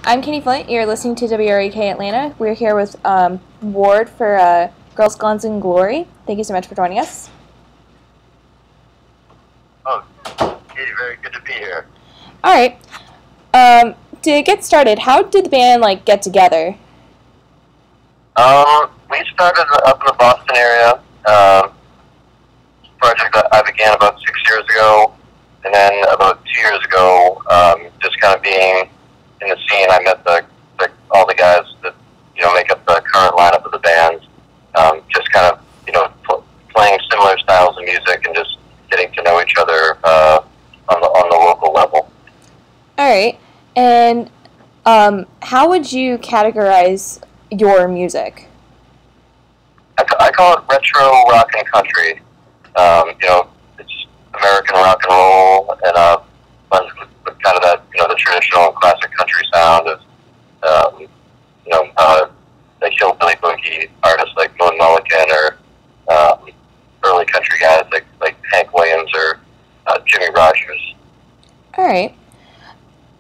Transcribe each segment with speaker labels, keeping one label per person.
Speaker 1: I'm Katie Flint. You're listening to WREK Atlanta. We're here with Ward for Girls, Guns, and Glory. Thank you so much for joining us.
Speaker 2: Oh, Katie, very good to be here.
Speaker 1: All right. To get started, how did the band get together?
Speaker 2: We started up in the Boston area. Project that I began about 6 years ago, and then about 2 years ago, just kind of being in the scene, I met all the guys that make up the current lineup of the band. Just kind of playing similar styles of music and just getting to know each other on the local level.
Speaker 1: All right. And how would you categorize your music?
Speaker 2: I call it retro rock and country. It's American rock and roll, and with kind of that, the traditional classic country sound of, the hillbilly boogie artists like Moon Mulligan, or early country guys like Hank Williams or Jimmy Rogers.
Speaker 1: All right.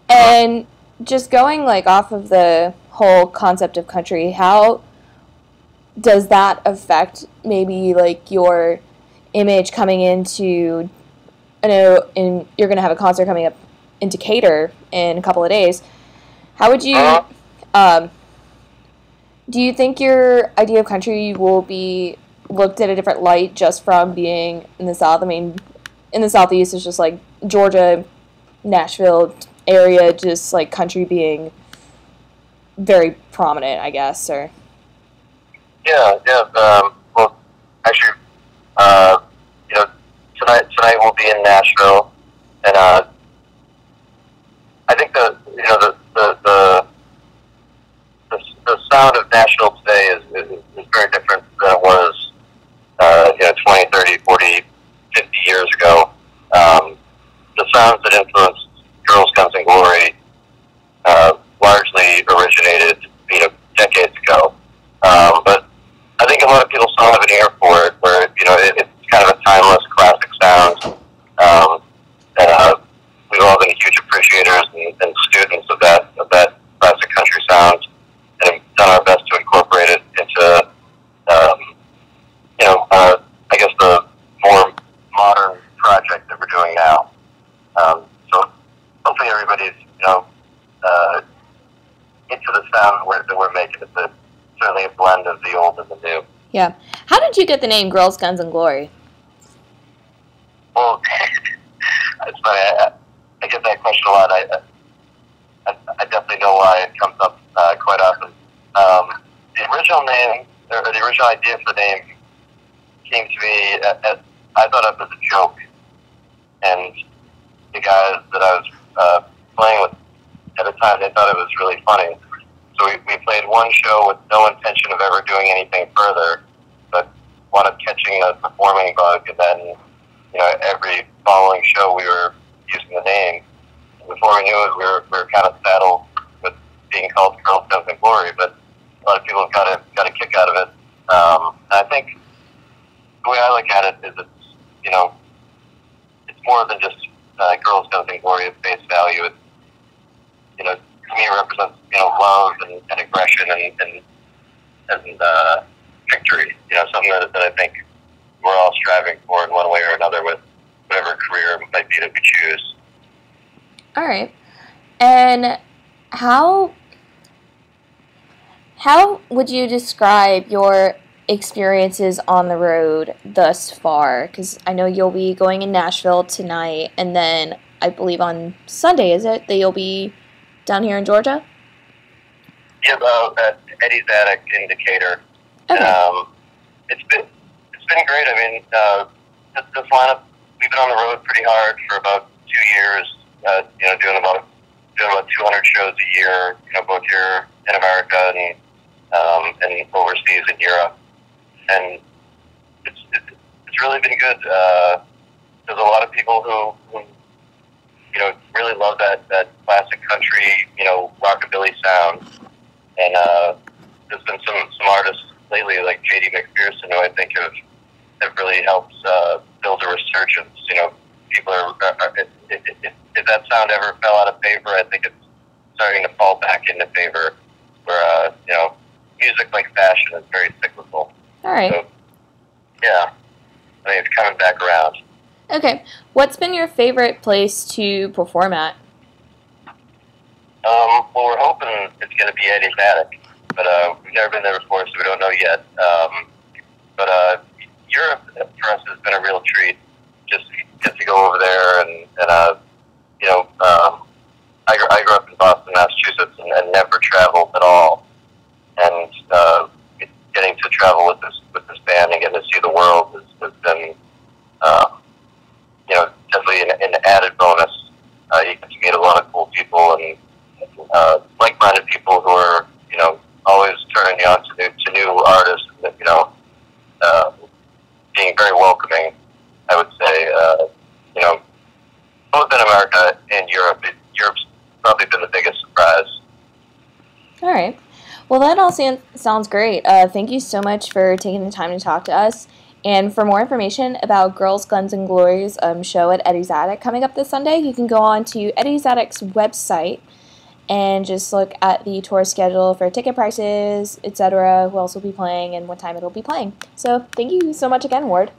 Speaker 1: And just going off of the whole concept of country, how does that affect maybe your image coming into, I know you're going to have a concert coming up in Decatur in a couple of days. How would you, do you think your idea of country will be looked at a different light just from being in the South? I mean, in the Southeast, it's just Georgia, Nashville area, just country being very prominent, I guess, or...
Speaker 2: Yeah. Well, actually, tonight we'll be in Nashville, and I think the sound of Nashville today is very different than it was 20, 30, 40, 50 years ago. The sounds that influenced Girls, Guns, and Glory largely originated decades ago. But I think a lot of people still have an ear for it, where it's kind of a timeless classic sound, and we've all been huge appreciators and students of that classic country sound, and have done our best to incorporate it into I guess the more modern project that we're doing now. So hopefully everybody's into the sound that we're making. It's certainly a blend of the old and the new.
Speaker 1: Yeah. How did you get the name Girls, Guns, and Glory?
Speaker 2: Well, it's funny. I get that question a lot. I definitely know why it comes up quite often. The original name, or the original idea for the name, came to me. I thought of it as a joke, and the guys that I was playing with at the time, they thought it was really funny. So we played one show with no intention of ever doing anything further, but wound up catching the performing bug, and then every following show we were using the name. And before we knew it, we were kind of saddled with being called Girls, Guns, and Glory. But a lot of people got a kick out of it. And I think the way I look at it is it's more than just Girls, Guns, and Glory at face value. It's, to me, it represents love and aggression and victory. Something that I think we're all striving for in one way or another with whatever career it might be that we choose.
Speaker 1: All right. And how would you describe your experiences on the road thus far? Because I know you'll be going in Nashville tonight, and then I believe on Sunday, is it, that you'll be down here in Georgia?
Speaker 2: Yeah, at Eddie's Attic in Decatur.
Speaker 1: Okay.
Speaker 2: It's been great. I mean, this lineup, we've been on the road pretty hard for about 2 years. Doing about 200 shows a year. Both here in America and overseas in Europe, and it's really been good. There's a lot of people who really love that classic country, rockabilly sound, and there's been some artists lately like J.D. McPherson who I think have really helped build a resurgence. People are if that sound ever fell out of favor, I think it's starting to fall back into favor. Where music, like fashion, is very cyclical.
Speaker 1: All right.
Speaker 2: So, yeah, I think it's coming back around.
Speaker 1: Okay. What's been your favorite place to perform at?
Speaker 2: Well, we're hoping it's going to be Eddie's Attic, but we've never been there before, so we don't know yet. But Europe for us has been a real treat. Just get to go over there, and I grew up in Boston, Massachusetts, and never traveled at all. And getting to travel with this band and getting to see the world has been definitely an added bonus. You get to meet a lot of cool people and like-minded people who are always turning you on to new artists. Being very welcoming, I would say. Both in America and Europe. Europe's probably been the biggest surprise.
Speaker 1: All right. Well, that all sounds great. Thank you so much for taking the time to talk to us. And for more information about Girls, Guns, and Glory's show at Eddie's Attic coming up this Sunday, you can go on to Eddie's Attic's website and just look at the tour schedule for ticket prices, etc., who else will be playing, and what time it'll be playing. So thank you so much again, Ward.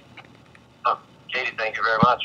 Speaker 2: Katie, thank you very much.